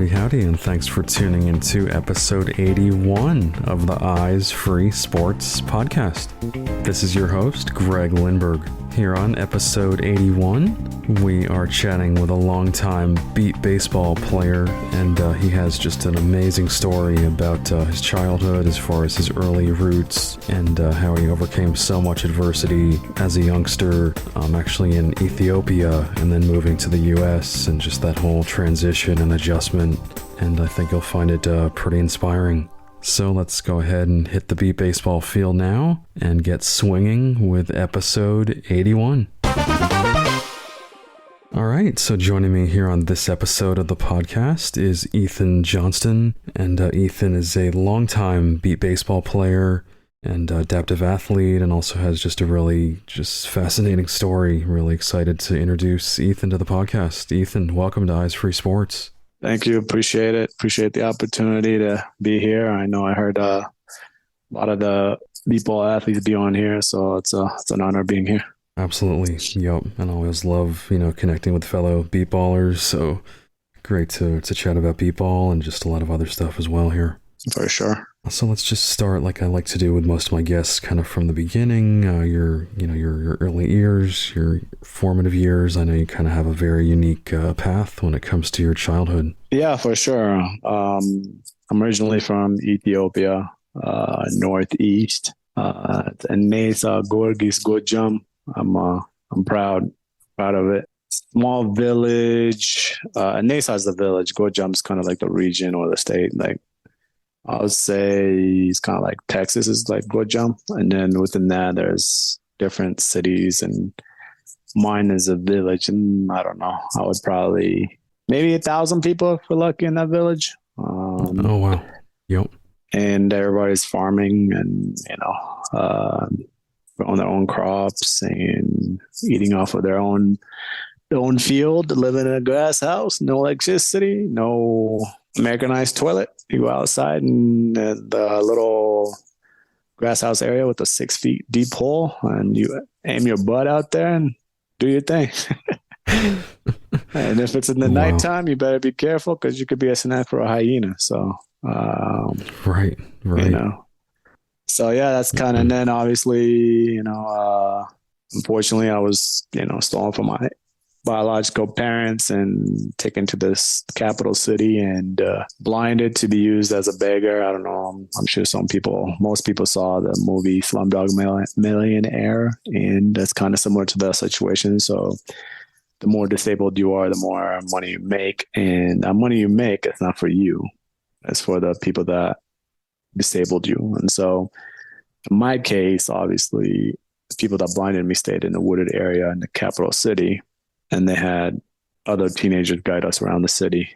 Howdy, and thanks for tuning into episode 81 of the Eyes Free Sports podcast. This is your host, Greg Lindberg. Here on episode 81, we are chatting with a longtime beat baseball player, and he has just an amazing story about his childhood as far as his early roots and how he overcame so much adversity as a youngster, actually in Ethiopia, and then moving to the US, and just that whole transition and adjustment. And I think you'll find it pretty inspiring. So let's go ahead and hit the beat baseball field now and get swinging with episode 81. All right, so joining me here on this episode of the podcast is Ethan Johnston. And Ethan is a longtime beat baseball player and adaptive athlete, and also has just a really fascinating story. Really excited to introduce Ethan to the podcast. Ethan, welcome to Eyes Free Sports. Thank you. Appreciate it. Appreciate the opportunity to be here. I know I heard a lot of the beat ball athletes be on here, so it's an honor being here. Absolutely. Yep. And I always love, connecting with fellow beat ballers. So great to chat about beat ball and just a lot of other stuff as well here. For sure. So let's just start like I like to do with most of my guests, kind of from the beginning, your early years, your formative years. I know you kind of have a very unique path when it comes to your childhood. Yeah, for sure. I'm originally from Ethiopia, northeast, and Nesa Gorgis Gojam. I'm proud of it. Small village. Nesa is the village. Gojam is kind of like the region or the state, like. I would say it's kind of like Texas is like Gojam. And then within that, there's different cities, and mine is a village. And I don't know, I would probably maybe 1,000 people if we're lucky in that village. Oh, wow. Yep. And everybody's farming and, growing their own crops and eating off of their own field, living in a grass house, no electricity, no Americanized toilet. You go outside in the little grass house area with a 6 feet deep hole, and you aim your butt out there and do your thing. And if it's in the nighttime, you better be careful because you could be a snack for a hyena. So, right. So yeah, that's kind of, and then obviously, unfortunately I was, stolen from my biological parents and taken to this capital city and blinded to be used as a beggar. I don't know. I'm sure most people saw the movie Slumdog Millionaire, and that's kind of similar to that situation. So the more disabled you are, the more money you make, and that money you make, it's not for you. It's for the people that disabled you. And so in my case, obviously, the people that blinded me stayed in the wooded area in the capital city. And they had other teenagers guide us around the city,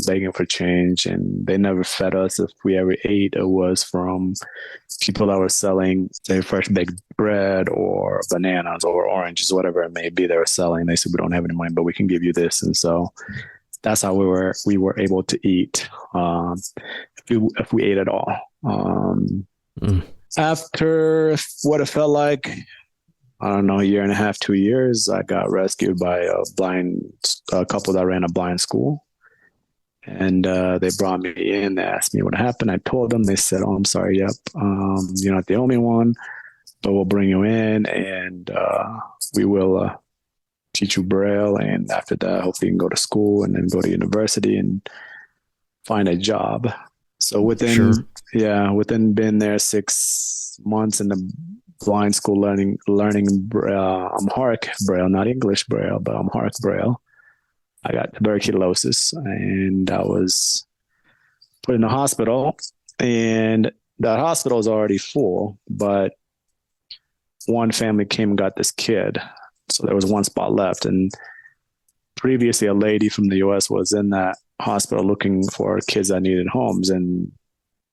begging for change. And they never fed us. If we ever ate, it was from people that were selling, say, fresh baked bread or bananas or oranges, whatever it may be they were selling. They said, we don't have any money, but we can give you this. And so that's how we were able to eat, if we ate at all. After what it felt like, I don't know, a year and a half, 2 years, I got rescued by a couple that ran a blind school. And they brought me in. They asked me what happened. I told them. They said, oh, I'm sorry. Yep. You're not the only one, but we'll bring you in and we will teach you Braille. And after that, hopefully you can go to school and then go to university and find a job. So within being there 6 months in the blind school learning Amharic Braille, not English Braille, but Amharic Braille, I got tuberculosis, and I was put in a hospital, and that hospital is already full, but one family came and got this kid. So there was one spot left, and previously a lady from the US was in that hospital looking for kids that needed homes, and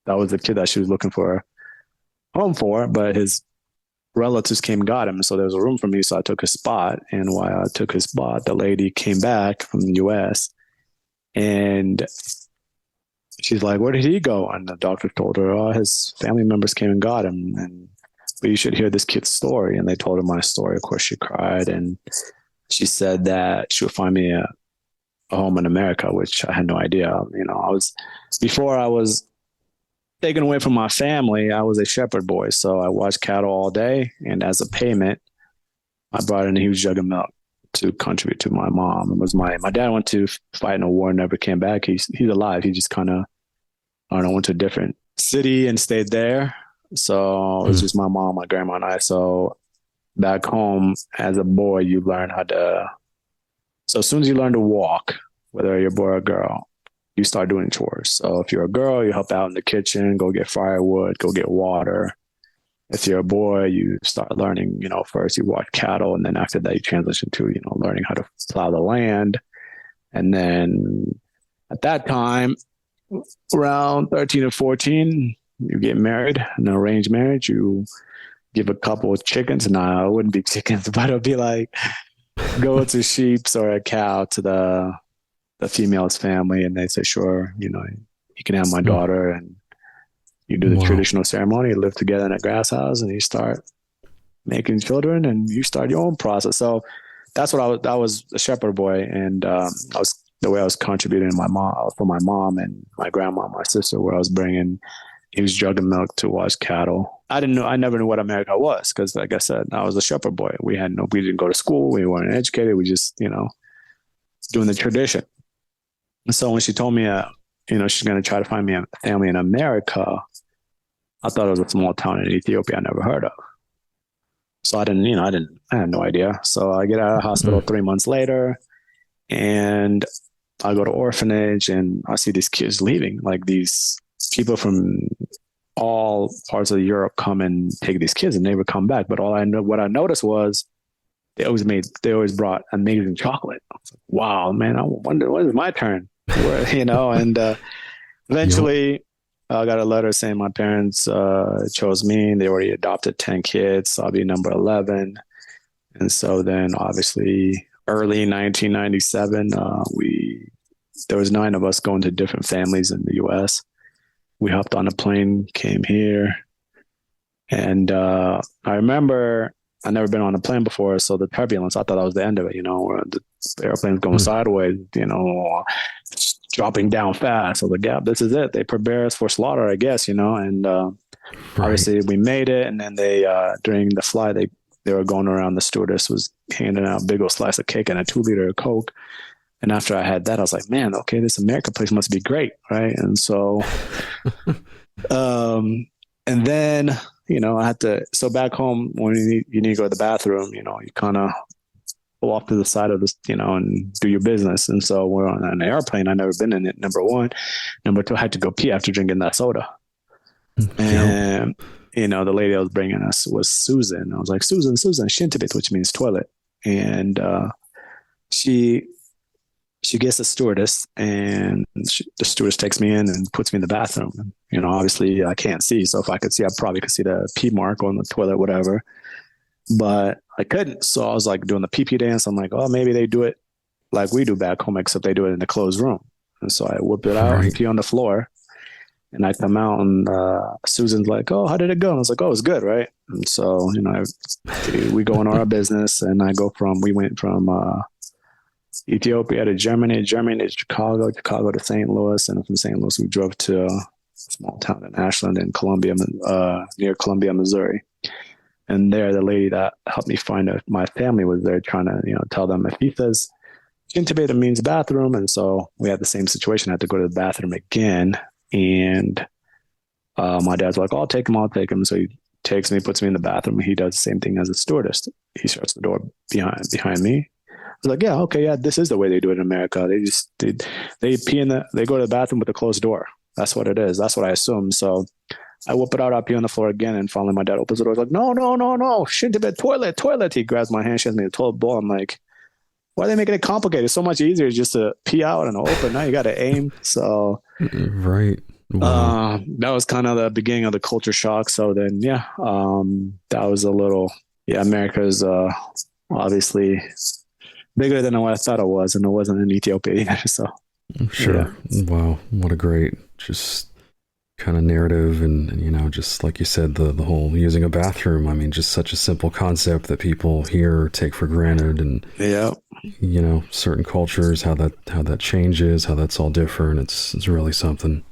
that was the kid that she was looking for a home for, but his relatives came and got him. So there was a room for me. So I took his spot. And while I took his spot, the lady came back from the US and she's like, where did he go? And the doctor told her, oh, his family members came and got him. But you should hear this kid's story. And they told her my story. Of course, she cried. And she said that she would find me a home in America, which I had no idea. Before I was taken away from my family, I was a shepherd boy. So I watched cattle all day. And as a payment, I brought in a huge jug of milk to contribute to my mom. It was my dad went to fight in a war, never came back. He's alive. He just kind of, I don't know, went to a different city and stayed there. So it was just my mom, my grandma, and I. So back home as a boy, you learn how to, so as soon as you learn to walk, whether you're a boy or a girl, you start doing chores. So if you're a girl, you help out in the kitchen, go get firewood, go get water. If you're a boy, you start learning, first you watch cattle, and then after that you transition to, learning how to plow the land. And then at that time, around 13 or 14, you get married, an arranged marriage. You give a couple of chickens. No, it wouldn't be chickens, but it'll be like goats or sheep or a cow to the female's family. And they say, sure, you can have my daughter. And you do the traditional ceremony, you live together in a grass house, and you start making children, and you start your own process. So that's what I was a shepherd boy. And I was the way I was contributing for my mom and my grandma, my sister, where I was bringing huge jug of milk to watch cattle. I never knew what America was, because like I said, I was a shepherd boy. We didn't go to school. We weren't educated. We just, doing the tradition. And so when she told me, she's going to try to find me a family in America, I thought it was a small town in Ethiopia I never heard of. So I had no idea. So I get out of the hospital 3 months later, and I go to orphanage, and I see these kids leaving, like these people from all parts of Europe come and take these kids, and they would come back. But what I noticed was they always brought amazing chocolate. I was like, wow, man, I wonder when is my turn, and eventually I got a letter saying my parents chose me. They already adopted 10 kids. So I'll be number 11. And so then obviously early 1997, there was 9 of us going to different families in the US. We hopped on a plane, came here. And I remember I'd never been on a plane before. So the turbulence, I thought that was the end of it, where the airplane's going sideways, dropping down fast. So the gap, this is it. They prepare us for slaughter, I guess, and obviously we made it. And then they, during the flight, they were going around, the stewardess was handing out a big old slice of cake and a 2-liter of Coke. And after I had that, I was like, man, okay, this America place must be great. Right. And so, and then, I had to, so back home when you need to go to the bathroom, you kind of pull off to the side of this, and do your business. And so we're on an airplane. I've never been in it. Number 1. Number 2, I had to go pee after drinking that soda. And, the lady I was bringing us was Susan. I was like, Susan, Shintibit, which means toilet. And she gets a stewardess, and the stewardess takes me in and puts me in the bathroom. And, obviously I can't see. So if I could see, I probably could see the pee mark on the toilet, whatever. But I couldn't. So I was like doing the pee dance. I'm like, oh, maybe they do it like we do back home, except they do it in the closed room. And so I whip it out and pee on the floor. And I come out, and Susan's like, oh, how did it go? And I was like, oh, it's good, right? And so, we go on our business, and we went from Ethiopia to Germany to Chicago to St. Louis. And from St. Louis, we drove to a small town in Ashland in Columbia, near Columbia, Missouri. And there, the lady that helped me find my family was there trying to, tell them if he says intubate means bathroom. And so we had the same situation. I had to go to the bathroom again. And my dad's like, I'll take him. So he takes me, puts me in the bathroom. He does the same thing as a stewardess. He shuts the door behind me. I was like, yeah, okay, yeah, this is the way they do it in America. They pee they go to the bathroom with a closed door. That's what it is. That's what I assume. So I whip it out, I pee on the floor again, and finally my dad opens the door. He's like, no, shit to bed, toilet. He grabs my hand, shows me the toilet bowl. I'm like, why are they making it complicated? It's so much easier just to pee out and open. Now you got to aim. So, right. Wow. That was kind of the beginning of the culture shock. So then, that was a little, America is obviously bigger than what I thought it was, and it wasn't in Ethiopia either. So, sure. Yeah. Wow. What a great, just kind of narrative and you know, just like you said, the whole using a bathroom. I mean, just such a simple concept that people here take for granted, and Yeah. you know, certain cultures, how that changes, how that's all different. It's really something.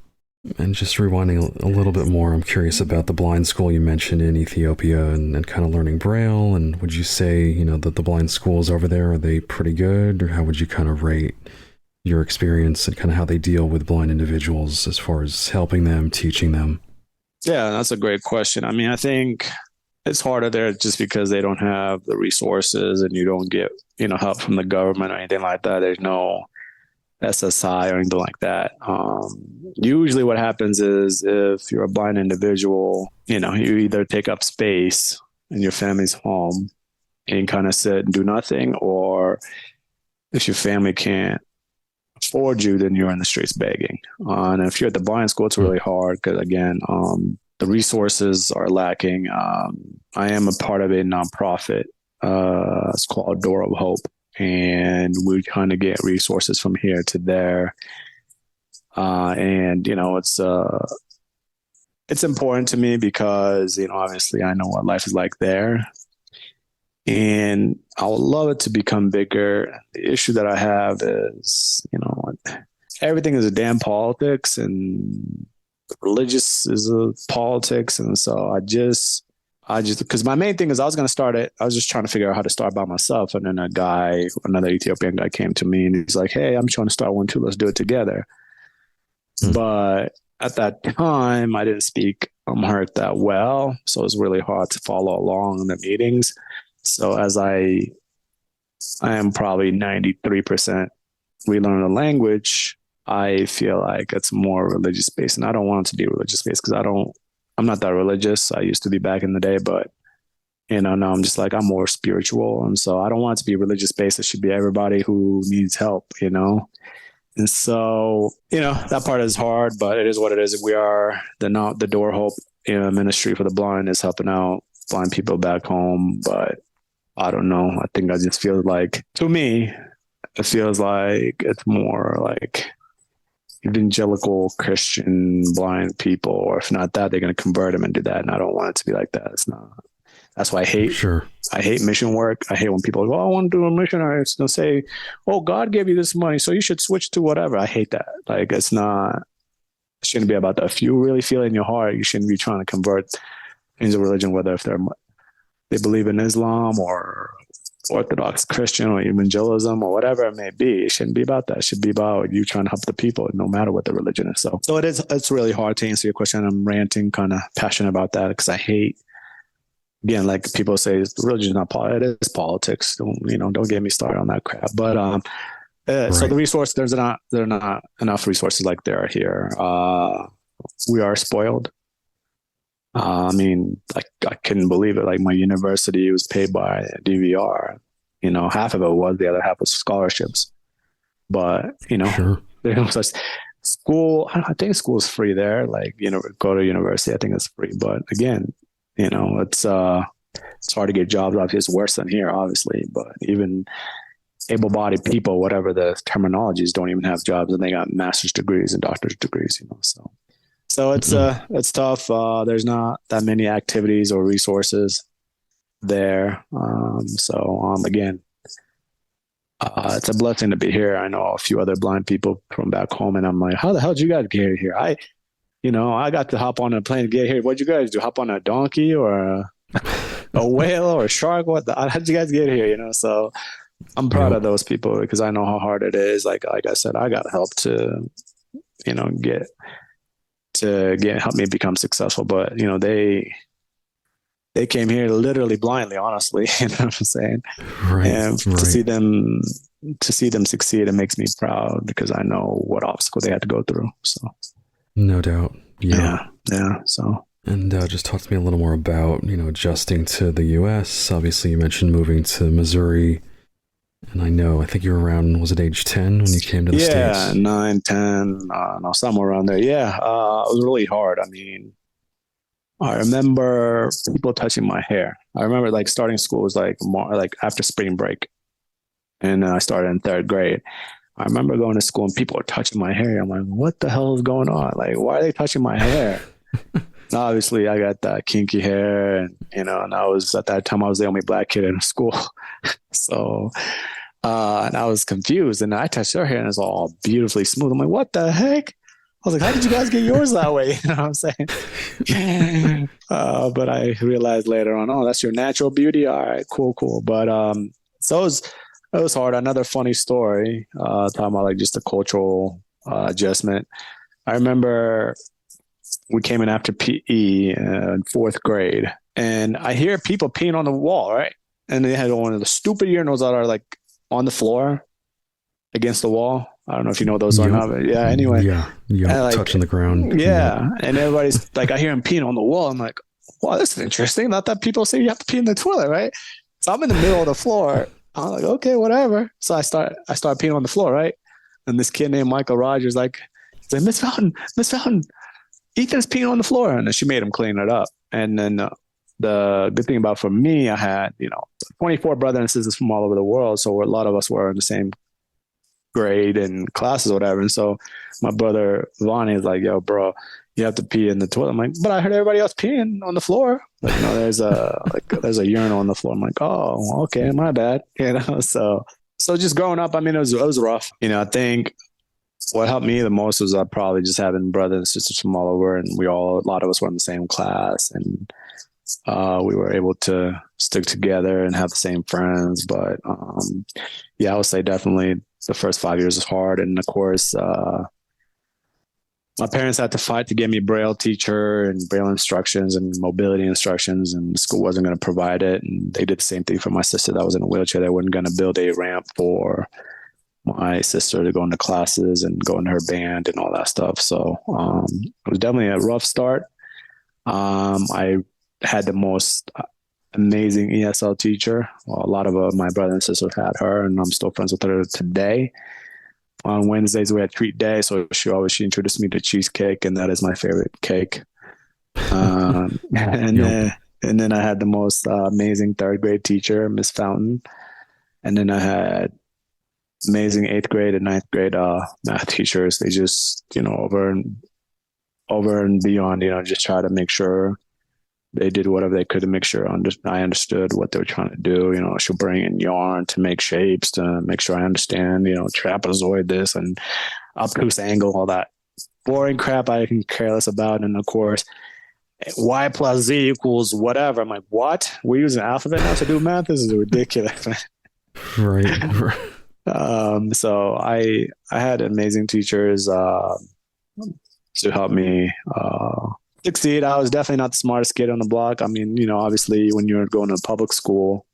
And just rewinding a little bit more, I'm curious about the blind school you mentioned in Ethiopia and kind of learning Braille. And would you say, you know, that the blind schools over there, are they pretty good? Or how would you kind of rate your experience and kind of how they deal with blind individuals as far as helping them, teaching them? Yeah, that's a great question. I mean, I think it's harder there just because they don't have the resources and you don't get, help from the government or anything like that. There's no SSI or anything like that. Usually what happens is if you're a blind individual, you either take up space in your family's home and kind of sit and do nothing, or if your family can't afford you, then you're in the streets begging. And if you're at the blind school, it's really hard because, again, the resources are lacking. I am a part of a nonprofit. It's called Door of Hope, and we kind of get resources from here to there. And it's important to me because obviously I know what life is like there, and I would love it to become bigger. The issue that I have is everything is a damn politics, and religious is a politics, and so I just because my main thing is I was going to start it. I was just trying to figure out how to start by myself, and then another Ethiopian guy came to me and he's like, "Hey, I'm trying to start one too. Let's do it together." But at that time, I didn't speak Amharic that well, so it was really hard to follow along in the meetings. So as I am probably 93% relearn the language, I feel like it's more religious based, and I don't want it to be religious based because I'm not that religious. I used to be back in the day, but now I'm just like, I'm more spiritual. And so I don't want it to be religious based. It should be everybody who needs help, And so, that part is hard, but it is what it is. We are the Door Hope ministry for the blind is helping out blind people back home. But I don't know. I think I just feel like, to me, it feels like it's more like evangelical Christian blind people, or if not that, they're going to convert them and do that. And I don't want it to be like that. It's not. That's why I hate mission work. I hate when people go, "Oh, I want to do a mission." Or it's going to say, "Oh, God gave you this money, so you should switch to whatever." I hate that. Like, it shouldn't be about that. If you really feel it in your heart, you shouldn't be trying to convert into religion, whether if they believe in Islam or Orthodox Christian or evangelism or whatever it may be. It shouldn't be about that. It should be about you trying to help the people, no matter what the religion is. So it's really hard to answer your question. I'm ranting, kind of passionate about that because I hate, again, like people say, religion is not politics. It is politics. Don't get me started on that crap. But right. So the resource, there are not enough resources like there are here. We are spoiled. I mean, like, I couldn't believe it. Like, my university was paid by DVR. Half of it was, the other half was scholarships. But Sure. There's no such school. I think school is free there. Like, go to university, I think it's free. But again, it's hard to get jobs. Obviously, it's worse than here, obviously. But even able-bodied people, whatever the terminologies, don't even have jobs, and they got master's degrees and doctor's degrees. So it's tough. There's not that many activities or resources there. Again, it's a blessing to be here. I know a few other blind people from back home, and I'm like, how the hell did you guys get here? I got to hop on a plane to get here. What'd you guys do? Hop on a donkey or a whale or a shark? How did you guys get here? So I'm proud of those people because I know how hard it is. Like I said, I got help to help me become successful. But they came here literally blindly, honestly. You know what I'm saying? Right. And to see them succeed, it makes me proud because I know what obstacle they had to go through. So no doubt. Yeah. So, and just talk to me a little more about adjusting to the U.S. Obviously, you mentioned moving to Missouri. And I think you were around, was it age 10 when you came to the States? Yeah, 9, 10, somewhere around there. Yeah, it was really hard. I mean, I remember people touching my hair. I remember starting school was more after spring break. And I started in 3rd grade. I remember going to school and people were touching my hair. I'm like, what the hell is going on? Like, why are they touching my hair? And obviously, I got that kinky hair, and and I was at that time I was the only black kid in school, so and I was confused. And I touched her hair, and it's all beautifully smooth. I'm like, what the heck? I was like, how did you guys get yours that way? You know what I'm saying? But I realized later on, oh, that's your natural beauty. All right, cool. But so it was hard. Another funny story, talking about like just the cultural adjustment. I remember we came in after PE in fourth grade, and I hear people peeing on the wall, right? And they had one of the stupid urinals that are like on the floor against the wall. I don't know if you know those or not, but yeah, anyway. Yeah, like, touching the ground. Yeah. And everybody's like, I hear him peeing on the wall. I'm like, wow, this is interesting. Not that people say you have to pee in the toilet, right? So I'm in the middle of the floor. I'm like, okay, whatever. So I start peeing on the floor, right? And this kid named Michael Rogers, like, he's like, Miss Fountain, Ethan's peeing on the floor. And then she made him clean it up. And then the good thing about for me, I had, 24 brothers and sisters from all over the world. So a lot of us were in the same grade and classes or whatever. And so my brother Vonnie is like, yo, bro, you have to pee in the toilet. I'm like, but I heard everybody else peeing on the floor. Like, there's a urinal on the floor. I'm like, oh, okay, my bad. So just growing up, I mean, it was rough. I think what helped me the most was probably just having brothers and sisters from all over, and a lot of us were in the same class, and we were able to stick together and have the same friends. But yeah, I would say definitely the first 5 years was hard. And of course, my parents had to fight to get me Braille teacher and Braille instructions and mobility instructions, and the school wasn't going to provide it. And they did the same thing for my sister that was in a wheelchair. They weren't going to build a ramp for my sister to go into classes and go into her band and all that stuff. So it was definitely a rough start. I had the most amazing ESL teacher. Well, a lot of my brothers and sisters had her, and I'm still friends with her today. On Wednesdays, we had treat day, so she introduced me to cheesecake, and that is my favorite cake. And then I had the most amazing third grade teacher, Miss Fountain, and then I had amazing 8th grade and 9th grade math teachers. They just over and beyond, just try to make sure they did whatever they could to make sure I understood what they were trying to do. She'll bring in yarn to make shapes, to make sure I understand, trapezoid this and obtuse angle, all that boring crap I can care less about. And of course, y plus z equals whatever. I'm like, what? We're using alphabet now to do math? This is ridiculous. Right. So I had amazing teachers to help me succeed. I was definitely not the smartest kid on the block. I mean, obviously when you're going to public school,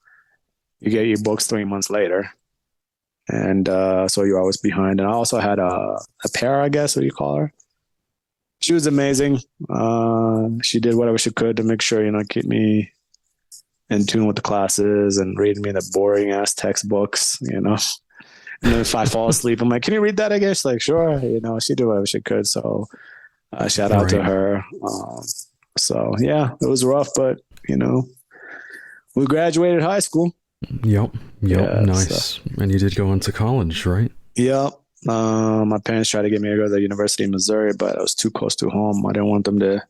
you get your books 3 months later. And so you're always behind. And I also had a pair, I guess, what do you call her? She was amazing. She did whatever she could to make sure, keep me in tune with the classes and reading me the boring ass textbooks, And then if I fall asleep, I'm like, can you read that again? She's like, sure. She did whatever she could. So shout out to her. So yeah, it was rough, but we graduated high school. Yep. Yeah, nice. So. And you did go into college, right? Yep. My parents tried to get me to go to the University of Missouri, but I was too close to home. I didn't want them to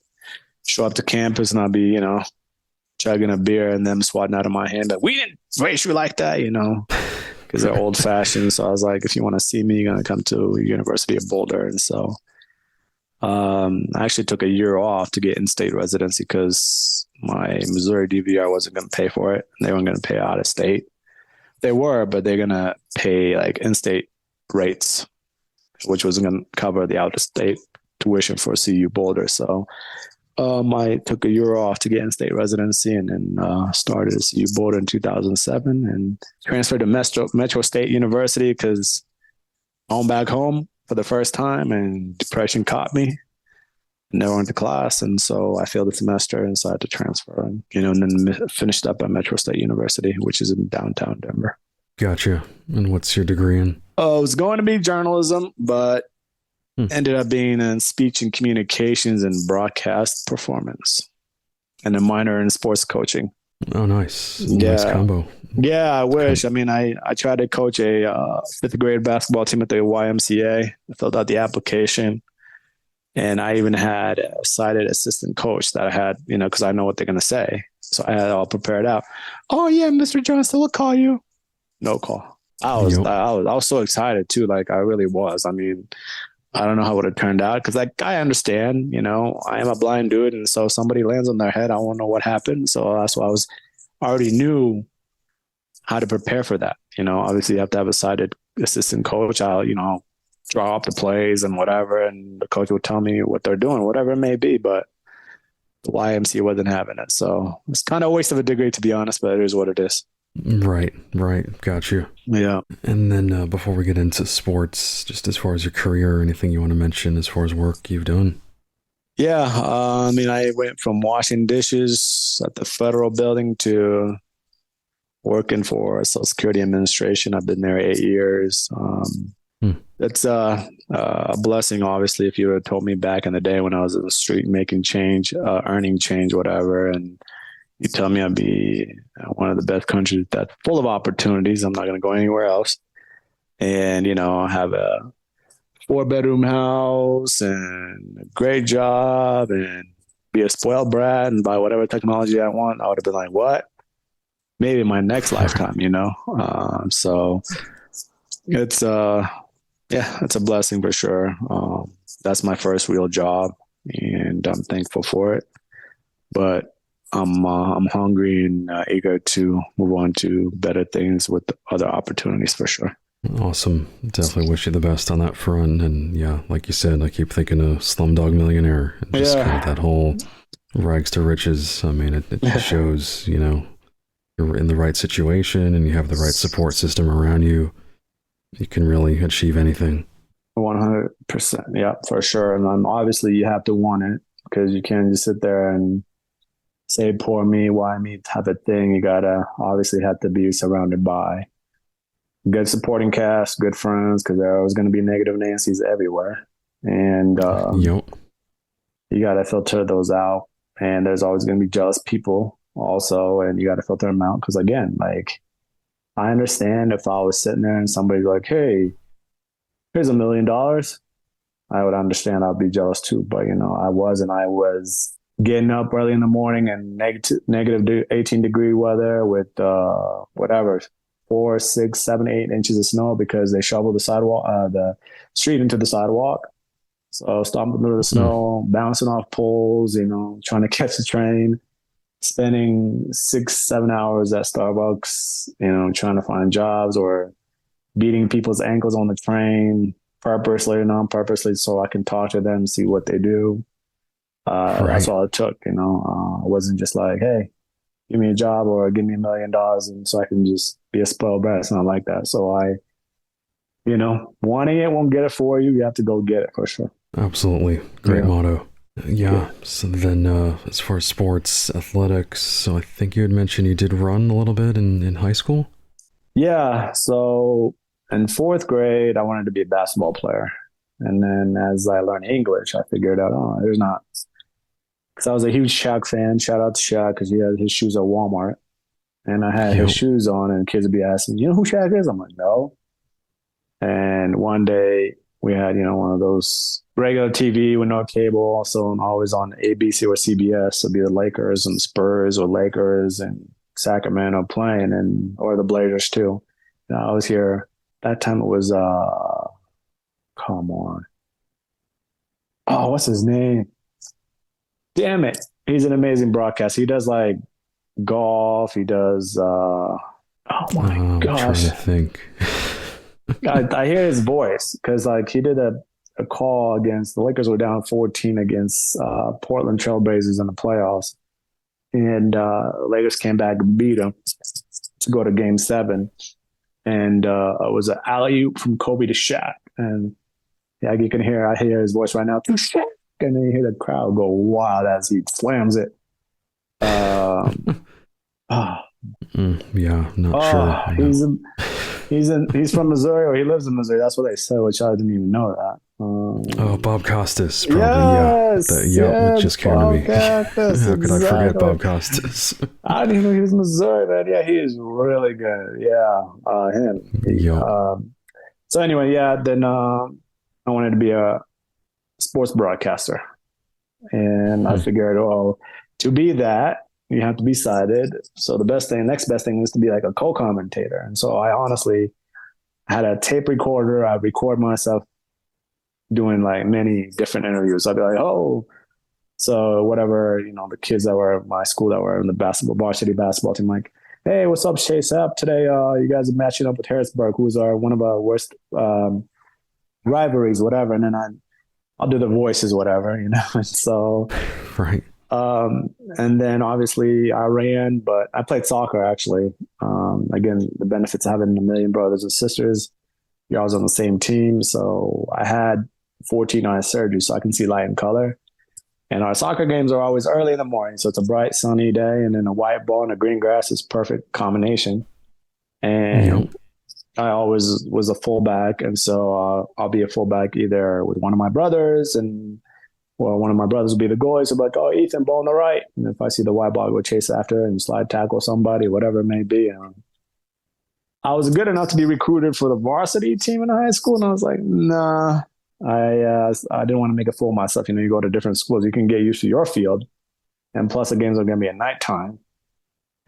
show up to campus and I'd be, chugging a beer and them swatting out of my hand. But we didn't race you like that, because they're old fashioned. So I was like, if you want to see me, you're going to come to University of Boulder. And so I actually took a year off to get in-state residency because my Missouri DVR wasn't going to pay for it. They weren't going to pay out of state. They were, but they're going to pay like in-state rates, which wasn't going to cover the out-of-state tuition for CU Boulder. So I took a year off to get in-state residency and then started at CU Boulder in 2007 and transferred to Metro State University because I'm back home for the first time and depression caught me. Never went to class, and so I failed the semester, and so I had to transfer and then finished up at Metro State University, which is in downtown Denver. Gotcha. And what's your degree in? Oh, it was going to be journalism, but ended up being in speech and communications and broadcast performance, and a minor in sports coaching. Oh, nice. Nice Yeah. combo. Yeah, I Okay. wish. I mean, I tried to coach a fifth grade basketball team at the YMCA. I filled out the application, and I even had a cited assistant coach that I had, because I know what they're gonna say. So I had it all prepared out. Oh yeah, Mr. Johnston, we'll call you. No call. Yep. I was so excited too. Like I really was. I mean, I don't know how it would have turned out because like I understand, I am a blind dude, and so if somebody lands on their head, I won't know what happened. So that's why I already knew how to prepare for that. Obviously you have to have a sighted assistant coach. I'll, draw up the plays and whatever, and the coach will tell me what they're doing, whatever it may be. But the YMCA wasn't having it, so it's kind of a waste of a degree to be honest. But it is what it is. Right. Right. Got you. Yeah. And then before we get into sports, just as far as your career or anything you want to mention as far as work you've done. Yeah, I mean, I went from washing dishes at the federal building to working for Social Security Administration. I've been there 8 years. Hmm. It's a blessing, obviously. If you would have told me back in the day when I was in the street making change, earning change, whatever, and you tell me I'd be one of the best countries that's full of opportunities. I'm not going to go anywhere else, and have a 4-bedroom house and a great job and be a spoiled brat and buy whatever technology I want. I would have been like, what? Maybe my next lifetime. So it's yeah, it's a blessing for sure. That's my first real job, and I'm thankful for it. But I'm hungry and eager to move on to better things with other opportunities for sure. Awesome. Definitely wish you the best on that front. And yeah, like you said, I keep thinking of Slumdog Millionaire. Just kind of Yeah, that whole rags to riches. I mean, it just shows, you're in the right situation and you have the right support system around you. You can really achieve anything. 100%. Yeah, for sure. And then obviously you have to want it because you can't just sit there and say poor me, why me type of thing. You gotta obviously have to be surrounded by good supporting cast, good friends, because there are always going to be negative Nancy's everywhere, and Yep. you got to filter those out. And there's always going to be jealous people also, and you got to filter them out because again, like I understand if I was sitting there and somebody's like, "Hey, here's $1 million," I would understand. I'd be jealous too, but I was getting up early in the morning and negative 18-degree weather with whatever 4, 6, 7, 8 inches of snow because they shoveled the sidewalk, the street into the sidewalk. So stomping in the middle of the Mm. snow, bouncing off poles, trying to catch the train, spending 6, 7 hours at Starbucks, trying to find jobs or beating people's ankles on the train purposely or non-purposely so I can talk to them, see what they do. That's Right. all it took. It wasn't just like, hey, give me a job or give me $1 million and so I can just be a spoiled brat. It's not like that. So wanting it won't get it for you. You have to go get it for sure. Absolutely. Great Yeah. motto. Yeah. Yeah. So then, as far as sports, athletics, so I think you had mentioned you did run a little bit in high school. Yeah. So in fourth grade, I wanted to be a basketball player. And then as I learned English, I figured out, oh, there's not. Because I was a huge Shaq fan. Shout out to Shaq because he had his shoes at Walmart. And I had his Yep. shoes on, and kids would be asking, you know who Shaq is? I'm like, no. And one day we had, one of those regular TV with no cable, so always on ABC or CBS. So it'd be the Lakers and Spurs or Lakers and Sacramento playing, and or the Blazers too. And I was here. That time it was come on. Oh, what's his name? Damn it. He's an amazing broadcast. He does like golf. He does oh my I'm trying gosh. to think. I hear his voice because like he did a call against the Lakers were down 14 against Portland Trailblazers in the playoffs, and Lakers came back and beat them to go to Game 7, and it was an alley oop from Kobe to Shaq, and yeah, I hear his voice right now to Shaq, and then you hear the crowd go wild as he slams it. Oh, Yeah, not sure. oh, he's from Missouri or he lives in Missouri. That's what they said, which I didn't even know that. Oh, Bob Costas, probably. Yes, It yes, just came to Bob me. Cactus, How could I forget exactly. Bob Costas? I didn't even know he was Missouri, man. Yeah, he is really good. Yeah, him. Yep. So anyway, yeah. Then I wanted to be a sports broadcaster, and I Hmm. figured, oh, to be that, you have to be sighted. So the next best thing, is to be like a co-commentator. And so I honestly had a tape recorder. I record myself doing like many different interviews. I'd be like, oh, so whatever, the kids that were at my school that were in the varsity basketball team, like, hey, what's up, Chase Up? Today, you guys are matching up with Harrisburg, who's one of our worst rivalries, whatever. And then I'll do the voices, whatever. And so, Right. and then obviously I ran, but I played soccer actually. Again, the benefits of having a million brothers and sisters. I was on the same team, so I had 14 eye surgery, so I can see light and color. And our soccer games are always early in the morning, so it's a bright, sunny day, and then a white ball and a green grass is perfect combination. Yep. And I always was a fullback, and so I'll be a fullback either with one of my brothers, and well, one of my brothers will be the goalie. So I'm like, oh, Ethan, ball on the right, and if I see the white ball, I go chase after and slide tackle somebody, whatever it may be. I was good enough to be recruited for the varsity team in high school, and I was like, nah. I didn't want to make a fool of myself. You go to different schools, you can get used to your field, and plus the games are going to be at nighttime,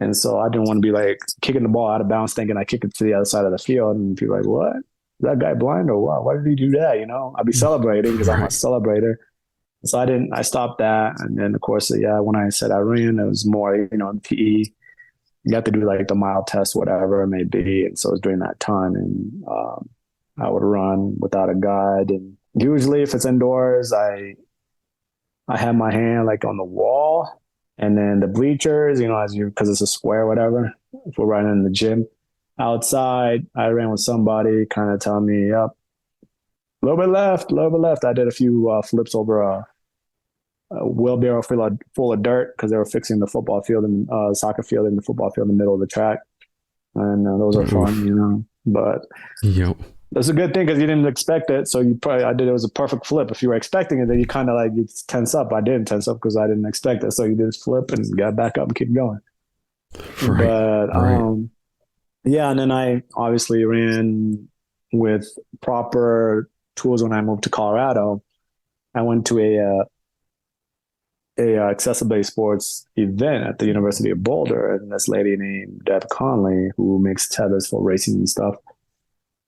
and so I didn't want to be like kicking the ball out of bounds, thinking I kick it to the other side of the field, and people are like, what? Is that guy blind or what? Why did he do that? I'd be celebrating because I'm a Right. celebrator. So I stopped that, and then of course, yeah, when I said I ran, it was more, PE. You have to do like the mile test, whatever it may be. And so it was during that time. And I would run without a guide. And usually if it's indoors, I have my hand like on the wall, and then the bleachers, because it's a square, whatever, if we're running in the gym. Outside, I ran with somebody kind of telling me, up, a little bit left, a little bit left. I did a few flips over a wheelbarrow full of dirt because they were fixing the football field and soccer field and the football field in the middle of the track. And those are Oof. fun, but Yep. that's a good thing because you didn't expect it. So it was a perfect flip. If you were expecting it, then you kind of like, you tense up. I didn't tense up because I didn't expect it. So you just flip and got back up and keep going. Right. But, Right. yeah. And then I obviously ran with proper tools when I moved to Colorado. I went to a accessibility sports event at the University of Boulder, and this lady named Deb Conley, who makes tethers for racing and stuff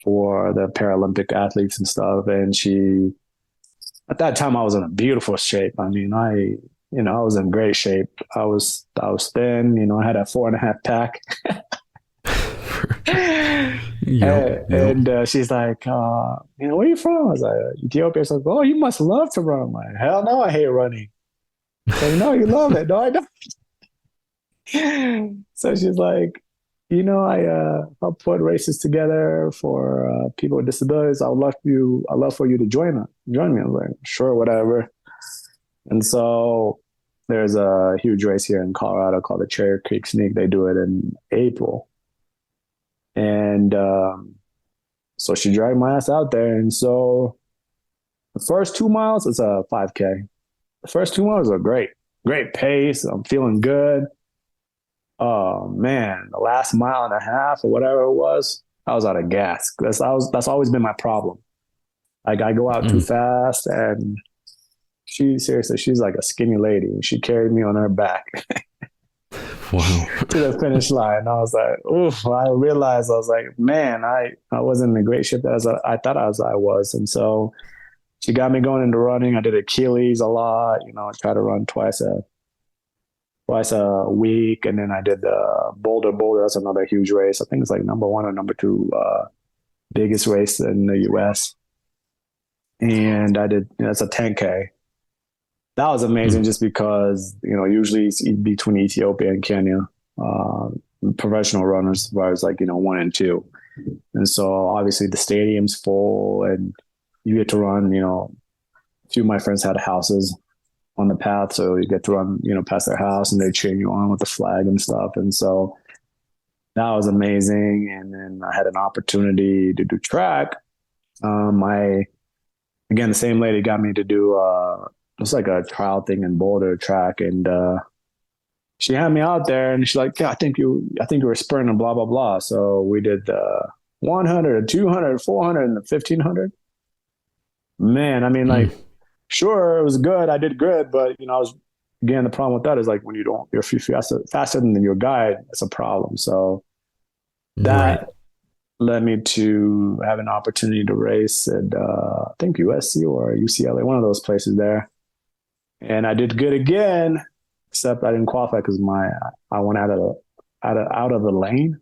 for the Paralympic athletes and stuff. And she, at that time, I was in a beautiful shape. I mean, I was in great shape. I was thin. I had a 4.5 pack. Yep. And she's like, where are you from? I was like, Ethiopia. She's like, oh, you must love to run. I'm like, hell no, I hate running. Like, no, you love it. No, I don't. So she's like, I help put races together for people with disabilities. I'd love for you to join me. I was like, sure, whatever. And so there's a huge race here in Colorado called the Cherry Creek Sneak. They do it in April. And so she dragged my ass out there. And so the first 2 miles, it's a 5K. The first 2 miles are great pace. I'm feeling good. Oh man, the last mile and a half or whatever it was, I was out of gas. That's always been my problem. Like I go out too fast, and she's like a skinny lady. She carried me on her back Wow. to the finish line. I was like, oof. I realized, I was like, man, I wasn't in the great shape as I thought I was. And so she got me going into running. I did Achilles a lot. I try to run twice a week. And then I did the Boulder. That's another huge race. I think it's like number 1 or number 2 biggest race in the US. And I did, that's a 10K. That was amazing just because, usually it's between Ethiopia and Kenya, professional runners, where it's like, 1 and 2. And so obviously the stadium's full and you get to run, a few of my friends had houses on the path. So you get to run, past their house, and they cheer you on with the flag and stuff. And so that was amazing. And then I had an opportunity to do track. I again, the same lady got me to do it's like a trial thing in Boulder track, and she had me out there, and she's like, "Yeah, I think you were sprinting, blah blah blah." So we did the 100, 200, 400, and the 1500. Man, I mean, Mm, like, sure, it was good. I did good, but I was again the problem with that is like when you're faster than your guide, it's a problem. So right. that led me to have an opportunity to race at I think USC or UCLA, one of those places there. And I did good again, except I didn't qualify because my I went out of the lane.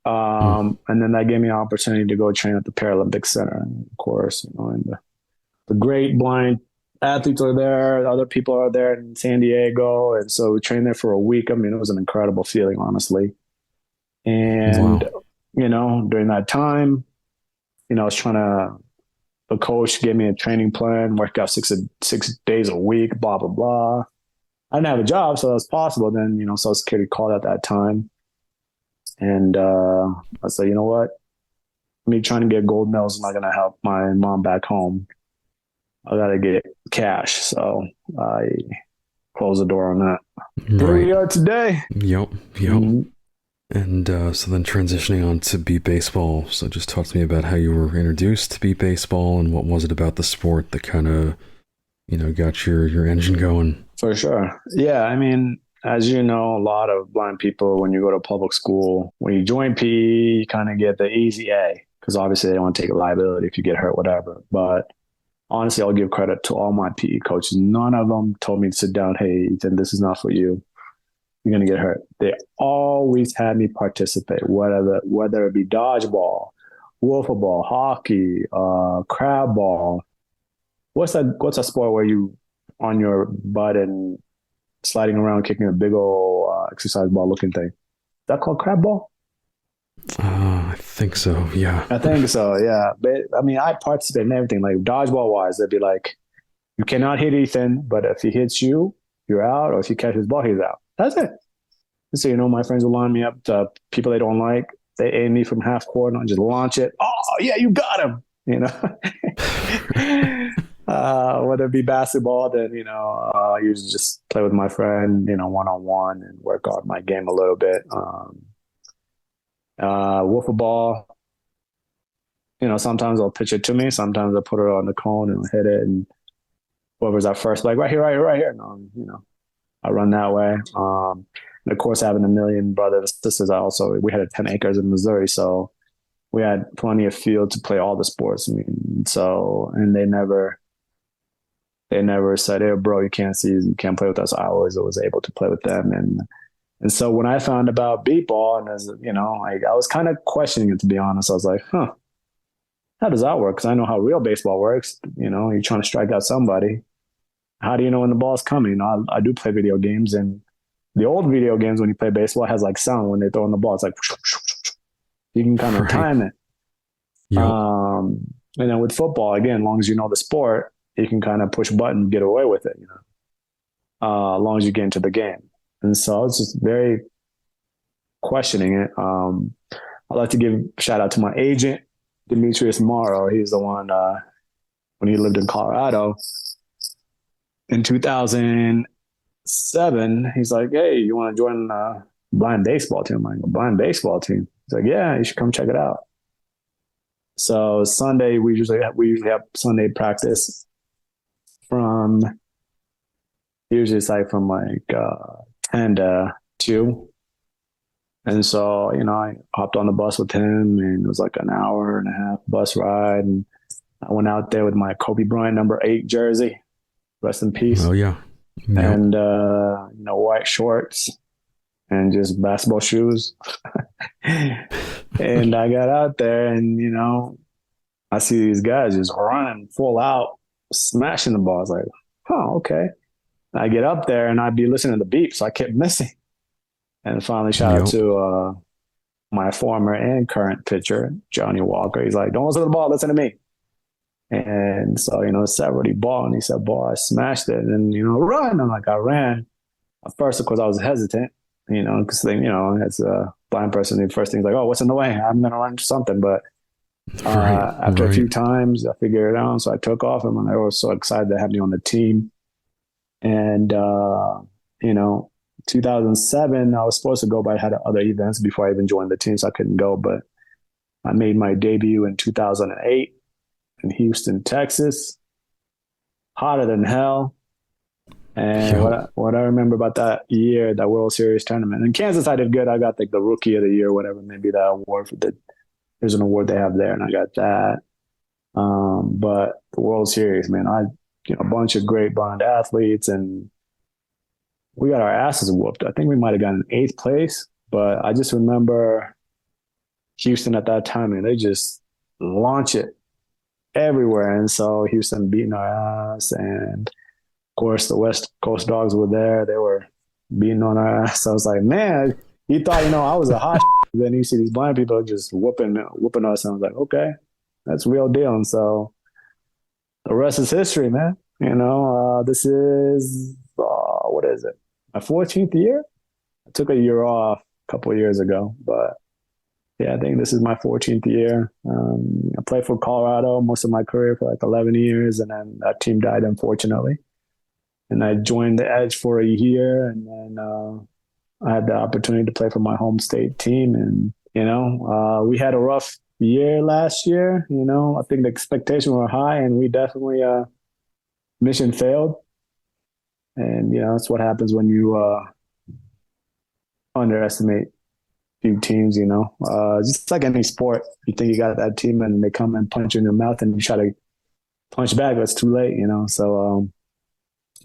Mm, And then that gave me an opportunity to go train at the Paralympic Center, and of course, and the great blind athletes are there. Other people are there in San Diego, and so we trained there for a week. I mean, it was an incredible feeling, honestly. And wow. during that time, I was trying to. The coach gave me a training plan, work out 6 days a week, blah blah blah. I didn't have a job, so that was possible. Then Social Security called at that time, and I said, you know what? Me trying to get gold medals is not going to help my mom back home. I got to get cash, so I closed the door on that. Here Right. we are today. Yep. Yep. Mhm. And so then transitioning on to beat baseball. So just talk to me about how you were introduced to beat baseball and what was it about the sport that kind of, got your engine going. For sure. Yeah, I mean, as you know, a lot of blind people, when you go to public school, when you join PE, you kind of get the easy A because obviously they don't want to take a liability if you get hurt, whatever. But honestly, I'll give credit to all my PE coaches. None of them told me to sit down. Hey, Ethan, this is not for you. You're gonna get hurt. They always had me participate, whether it be dodgeball, wiffle ball, hockey, crab ball. What's a sport where you on your butt and sliding around, kicking a big old exercise ball looking thing? Is that called crab ball? I think so. Yeah. I think so. Yeah, but I mean, I participate in everything. Like dodgeball wise, they'd be like, you cannot hit Ethan, but if he hits you, you're out. Or if you catch his ball, he's out. That's it. So my friends will line me up to people they don't like. They aim me from half court and I just launch it. Oh yeah, you got him. Whether it be basketball, then I usually just play with my friend, one on one, and work on my game a little bit. Wiffle ball, sometimes I'll pitch it to me. Sometimes I'll put it on the cone and hit it, and whoever's at first, like right here, right here, right here. No, I run that way. And of course, having a million brothers and sisters, we had 10 acres in Missouri, so we had plenty of field to play all the sports. I mean, and they never said, "Hey, bro, you can't play with us." I always was able to play with them, and so when I found about beat ball, and as I was kind of questioning it, to be honest. I was like, "Huh, how does that work?" Because I know how real baseball works. You're trying to strike out somebody. How do you know when the ball's coming? I do play video games, and the old video games when you play baseball has like sound when they throw in the ball. It's like you can kind of Right. time it. Yep. And then with football, again, as long as you know the sport, you can kind of push a button and get away with it. As long as you get into the game. And so I was just very questioning it. I'd like to give a shout out to my agent, Demetrius Morrow. He's the one when he lived in Colorado in 2007. He's like, "Hey, you want to join a blind baseball team?" I'm like, "A blind baseball team?" He's like, "Yeah, you should come check it out." So Sunday, we usually have Sunday practice from usually it's like from like 10 to 2. And so, I hopped on the bus with him and it was like an hour and a half bus ride. And I went out there with my Kobe Bryant #8 jersey, rest in peace, Oh yeah. Yep. and, white shorts and just basketball shoes. And I got out there and, I see these guys just running full out, smashing the ball. I was like, oh, okay. I get up there and I'd be listening to the beep, so I kept missing. And finally, shout out Yep. to my former and current pitcher, Johnny Walker. He's like, don't listen to the ball, listen to me. And so, severed the ball, and he said, "Boy, I smashed it." And then, run. I'm like, I ran. At first, of course, I was hesitant, because as a blind person, the first thing's like, oh, what's in the way? I'm going to run into something. But Right, After a right. few times, I figured it out. So I took off, and I was so excited to have me on the team. And, you know, 2007, I was supposed to go, but I had other events before I even joined the team, so I couldn't go. But I made my debut in 2008 in Houston, Texas, hotter than hell. And Yep. what I remember about that year, that World Series tournament in Kansas, I did good. I got like the Rookie of the Year, whatever, maybe that award for the. There's an award they have there, and I got that. But the World Series, man, a bunch of great blonde athletes, and we got our asses whooped. I think we might have gotten eighth place, but I just remember Houston at that time, and they just launch it everywhere. And so Houston beating our ass, and of course the West Coast Dogs were there. They were beating on our ass. So I was like, man, you thought I was a hot. Then you see these blind people just whooping us, and I was like, okay, that's real deal. And so the rest is history, man. This is what is it? My 14th year. I took a year off a couple of years ago, but yeah, I think this is my 14th year. I played for Colorado most of my career for like 11 years, and then that team died, unfortunately. And I joined the Edge for a year, and then I had the opportunity to play for my home state team. And, we had a rough year last year. I think the expectations were high, and we definitely mission failed. And, that's what happens when you underestimate few teams, just like any sport. You think you got that team and they come and punch you in your mouth and you try to punch back, but it's too late, So,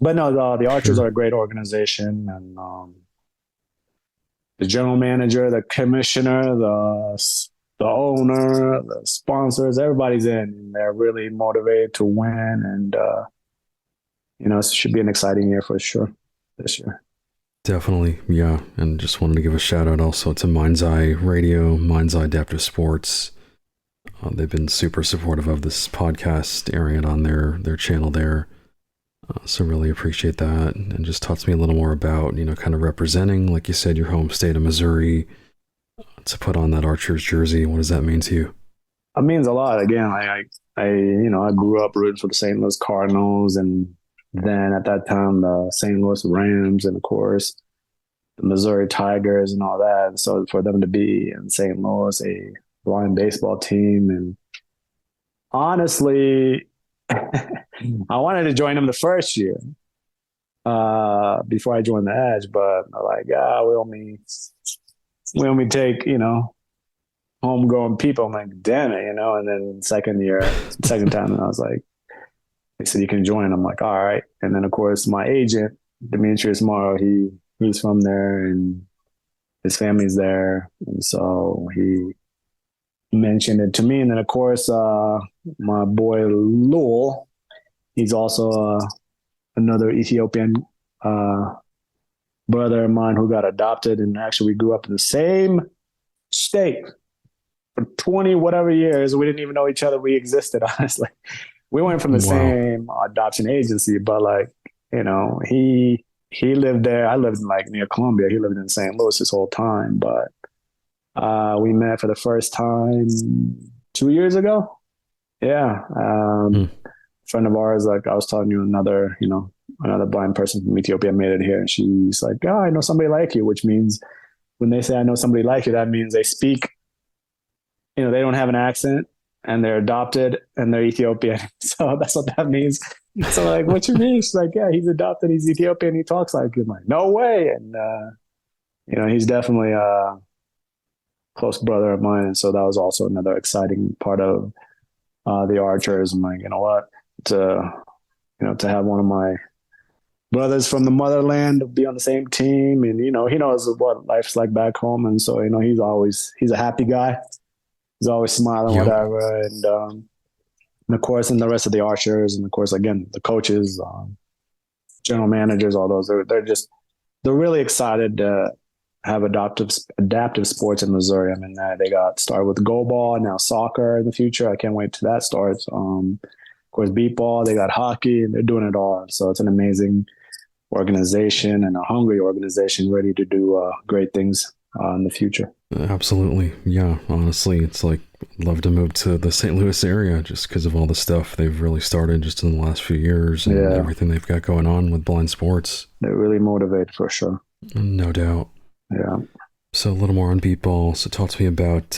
but no, the Archers Sure. are a great organization, and the general manager, the commissioner, the owner, the sponsors, everybody's in. And they're really motivated to win, and it should be an exciting year for sure this year. Definitely, yeah. And just wanted to give a shout out also to Mind's Eye Radio, Mind's Eye Adaptive Sports. They've been super supportive of this podcast, airing it on their channel there. So really appreciate that. And just talk to me a little more about, kind of representing, like you said, your home state of Missouri, to put on that Archer's jersey. What does that mean to you? It means a lot. Again, I grew up rooting for the St. Louis Cardinals, and then at that time the St. Louis Rams, and of course the Missouri Tigers and all that. And so for them to be in St. Louis, a blind baseball team, and honestly, I wanted to join them the first year before I joined the Edge, but I'm like, we only take homegrown people. I'm like, damn it, And then second time, and I was like, they said you can join. I'm like, all right. And then of course my agent, Demetrius Morrow, he's from there and his family's there, and so he mentioned it to me. And then of course my boy Lowell, he's also another Ethiopian brother of mine who got adopted, and actually we grew up in the same state for 20 whatever years. We didn't even know each other. We existed, honestly. We went from the Wow. same adoption agency, but he lived there. I lived like near Columbia. He lived in St. Louis this whole time, but we met for the first time 2 years ago. Yeah. Mm. Friend of ours, like I was telling you, another blind person from Ethiopia made it here, and she's like, "Oh, I know somebody like you," which means when they say I know somebody like you, that means they speak. They don't have an accent, and they're adopted, and they're Ethiopian. So that's what that means. So like, what you mean? She's like, yeah, he's adopted. He's Ethiopian. He talks like him. Like, no way. And he's definitely a close brother of mine, and so that was also another exciting part of the Archers. I'm like, you know what, to have one of my brothers from the motherland be on the same team, and he knows what life's like back home, and so he's a happy guy. He's always smiling, Yep. whatever, and of course, and the rest of the Archers, and of course, again, the coaches, general managers, all those, they're really excited to have adaptive sports in Missouri. I mean, they got started with goalball and now soccer in the future. I can't wait till that starts. Of course, beat ball, they got hockey, and they're doing it all. So it's an amazing organization and a hungry organization ready to do great things in the future. Absolutely. Yeah. Honestly, it's like, love to move to the St. Louis area just because of all the stuff they've really started just in the last few years and Yeah, everything they've got going on with blind sports. they really motivate for sure. No doubt. Yeah. So a little more on beat ball. So talk to me about,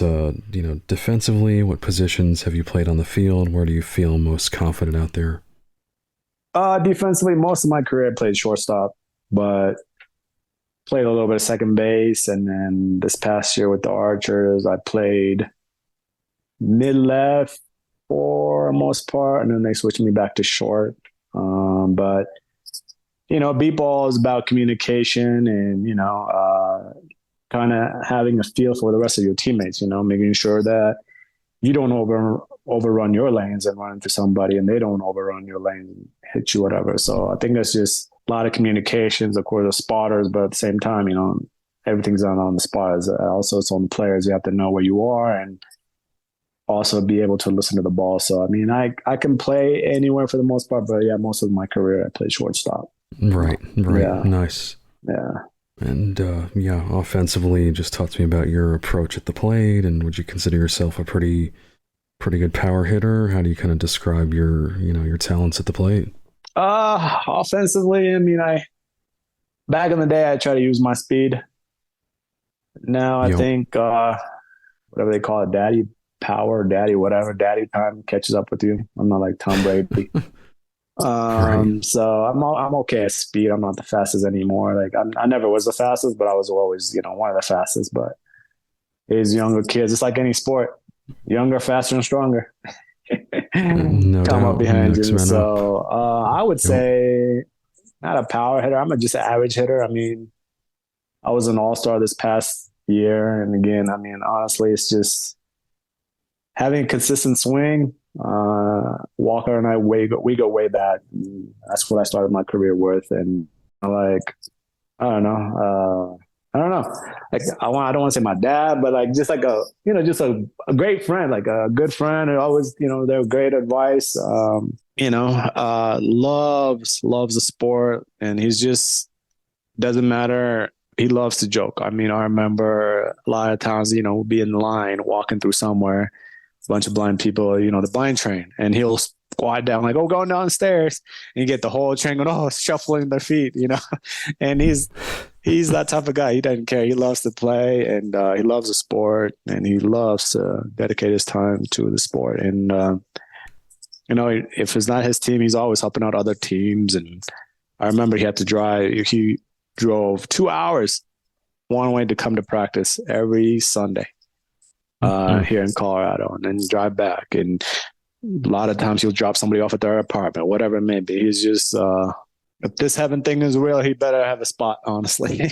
defensively, what positions have you played on the field? Where do you feel most confident out there? Defensively, most of my career I played shortstop, but played a little bit of second base. And then this past year with the Archers, I played mid left for the most part. And then they switched me back to short. But, beat ball is about communication and, kind of having a feel for the rest of your teammates, making sure that you don't overrun your lanes and run into somebody and they don't overrun your lane and hit you, whatever. So I think that's just a lot of communications, of course, the spotters, but at the same time, everything's on the spotters. Also, it's on the players. You have to know where you are and also be able to listen to the ball. So, I mean, I can play anywhere for the most part, but yeah, most of my career I played shortstop. Right. Yeah. Nice. Yeah. And offensively, just talk to me about your approach at the plate. And would you consider yourself a pretty good power hitter? How do you kind of describe your talents at the plate? Offensively, I mean, back in the day I tried to use my speed. Now I think whatever they call it, daddy power, daddy whatever, daddy time catches up with you. I'm not like Tom Brady. Right. So I'm okay at speed. I'm not the fastest anymore. Like I never was the fastest, but I was always, one of the fastest. But these younger kids, it's like any sport, younger, faster, and stronger. No Come doubt. up behind Next you. man up. So I would say not a power hitter. I'm just an average hitter. I mean, I was an all-star this past year, and again, I mean, honestly, it's just having a consistent swing. Walker and I we go way back. That's what I started my career with, and like I don't know. I don't know. Like I don't want to say my dad, but like just like just a great friend, like a good friend, and always they're great advice. Loves the sport, and he's just doesn't matter. He loves to joke. I mean, I remember a lot of times, we'll be in line walking through somewhere, a bunch of blind people, the blind train, and he'll squat down like, "Oh, going downstairs," and you get the whole train going, shuffling their feet, and he's that type of guy. He doesn't care. He loves to play, and he loves the sport, and he loves to dedicate his time to the sport. And if it's not his team, he's always helping out other teams. And I remember he had to drive. He drove 2 hours one way to come to practice every Sunday here in Colorado, and then drive back. And a lot of times he'll drop somebody off at their apartment, whatever it may be. He's just if this heaven thing is real, he better have a spot, honestly.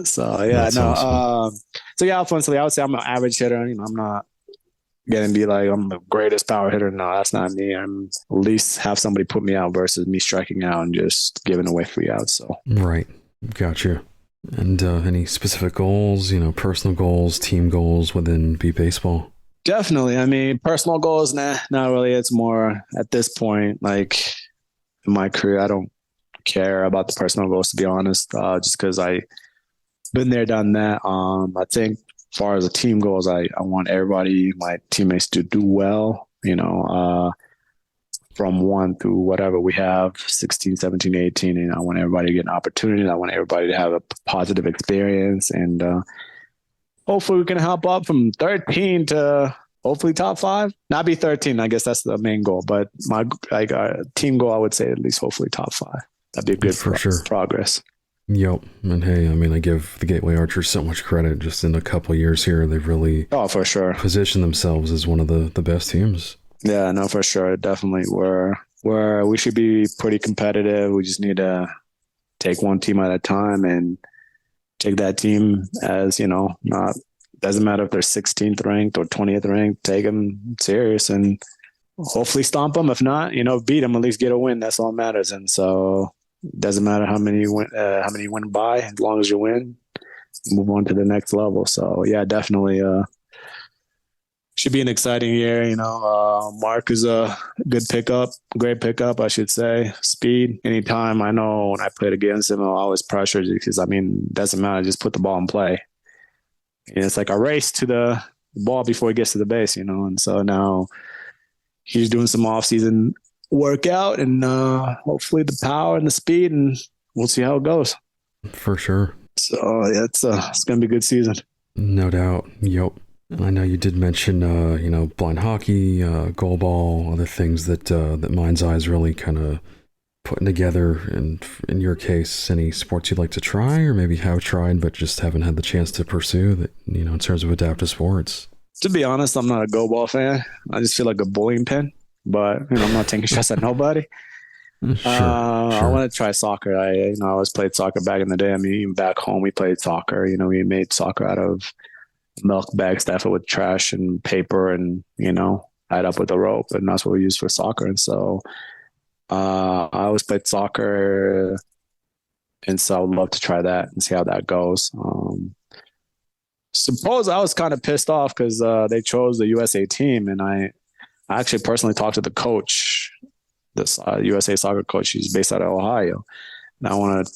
So yeah, That's no. awesome. So yeah, offensively, I would say I'm an average hitter. I'm not gonna be like I'm the greatest power hitter. No, that's not me. I'm at least have somebody put me out versus me striking out and just giving away free outs. So Right. Gotcha. And any specific goals, personal goals, team goals within beat baseball? definitely, I mean, personal goals, nah, not really. It's more at this point, like in my career, I don't care about the personal goals to be honest. Just because I been there, done that. I think as far as the team goes, I want everybody, my teammates, to do well, from 1 through whatever we have, 16, 17, 18. And I want everybody to get an opportunity. I want everybody to have a positive experience. And hopefully we can help up from 13 to hopefully top 5. Not be 13. I guess that's the main goal. But my team goal, I would say at least hopefully top 5. That'd be a good For sure. progress. Yep. And hey, I mean, I give the Gateway Archers so much credit. Just in a couple of years here, they've really For sure positioned themselves as one of the best teams. Yeah, no, for sure. Definitely. We should be pretty competitive. We just need to take one team at a time and take that team as, not doesn't matter if they're 16th ranked or 20th ranked, take them serious and hopefully stomp them. If not, beat them, at least get a win. That's all that matters. And so it doesn't matter how many you win by, as long as you win, move on to the next level. So yeah, definitely should be an exciting year. Mark is a great pickup, I should say. Speed, anytime. I know when I played against him, I always pressured because, doesn't matter. Just put the ball in play. And it's like a race to the ball before he gets to the base, And so now he's doing some off-season workout and hopefully the power and the speed, and we'll see how it goes. For sure. So it's going to be a good season. No doubt. Yep. I know you did mention, blind hockey, goal ball, other things that Mind's Eye is really kind of putting together. And in your case, any sports you'd like to try or maybe have tried but just haven't had the chance to pursue that, in terms of adaptive sports? To be honest, I'm not a goal ball fan. I just feel like a bowling pin, but I'm not taking shots at nobody. Sure. I want to try soccer. I always played soccer back in the day. Even back home, we played soccer. We made soccer out of milk bags, stuff it with trash and paper, and tied up with a rope, and that's what we used for soccer. And so, I always played soccer, and so I would love to try that and see how that goes. Suppose I was kind of pissed off because they chose the USA team, and I actually personally talked to the coach, this USA soccer coach. He's based out of Ohio, and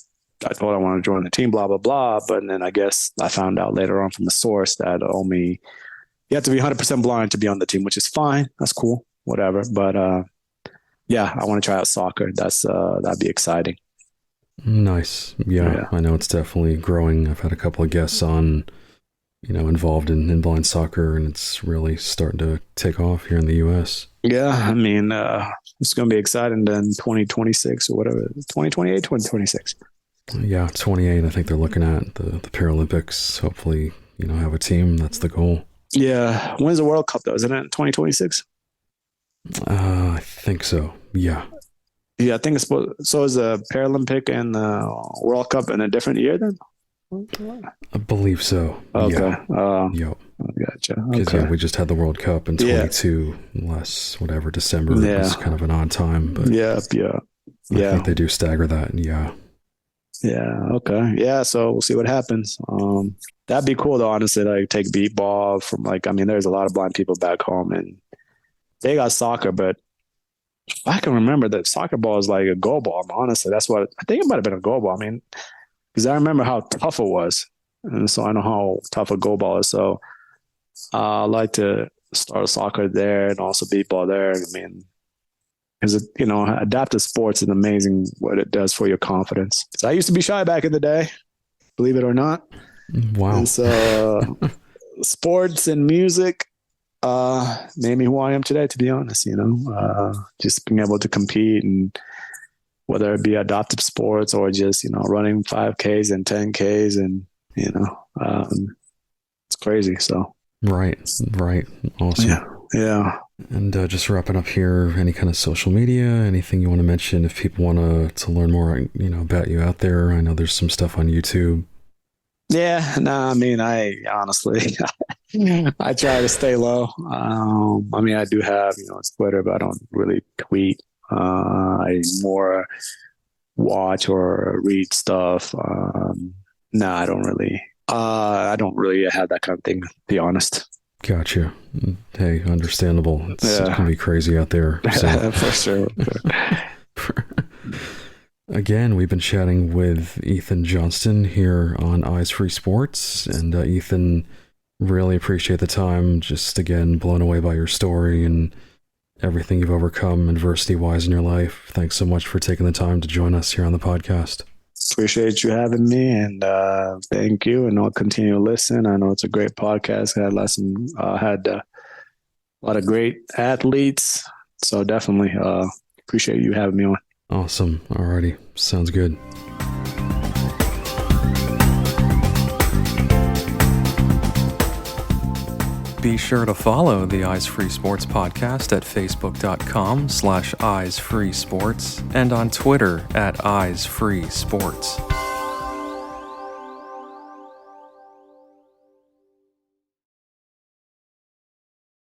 I told him I want to join the team, blah blah blah. But then I guess I found out later on from the source that you have to be 100% blind to be on the team, which is fine. That's cool, whatever. But yeah, I want to try out soccer. That'd be exciting. Nice. Yeah, I know it's definitely growing. I've had a couple of guests on, involved in blind soccer, and it's really starting to take off here in the U.S. Yeah, it's going to be exciting then 2026 or whatever, 2028, 2026. Yeah, 28, I think they're looking at the Paralympics. Hopefully, have a team. That's the goal. Yeah. When's the World Cup, though? Isn't it 2026? I think so. Yeah. Yeah, I think it's supposed. So is the Paralympic and the World Cup in a different year then? I believe so. Okay. Yeah. Yep. Gotcha. Because we just had the World Cup in 22 last December. Yeah. It was kind of an odd time, but yeah. I think they do stagger that. Yeah. Yeah. Okay. Yeah. So we'll see what happens. That'd be cool though. Honestly, like take beat ball from there's a lot of blind people back home, and they got soccer, but I can remember that soccer ball is like a goal ball. Honestly, that's what I think it might have been a goal ball. Because I remember how tough it was, and so I know how tough a goal ball is. So I like to start soccer there and also beat ball there. Because adaptive sports is amazing what it does for your confidence. So I used to be shy back in the day, believe it or not. Wow. And so sports and music made me who I am today, to be honest. Just being able to compete, and whether it be adaptive sports or just running 5Ks and 10Ks, and it's crazy. So right, awesome. Yeah. And just wrapping up here, any kind of social media, anything you want to mention if people want to learn more, about you out there? I know there's some stuff on YouTube. Yeah, no, I honestly, I try to stay low. I do have, Twitter, but I don't really tweet. I more watch or read stuff. No, I don't really have that kind of thing, to be honest. Gotcha. Hey, understandable. It's gonna be crazy out there. So. For sure. Again, we've been chatting with Ethan Johnston here on Eyes Free Sports, and Ethan, really appreciate the time. Just again, blown away by your story and everything you've overcome adversity-wise in your life. Thanks so much for taking the time to join us here on the podcast. Appreciate you having me, and thank you. And I'll continue to listen. I know it's a great podcast. Had a lot of great athletes, so definitely appreciate you having me on. Awesome. Alrighty, sounds good. Be sure to follow the Eyes Free Sports podcast at facebook.com/eyesfreesports and on Twitter @eyesfreesports.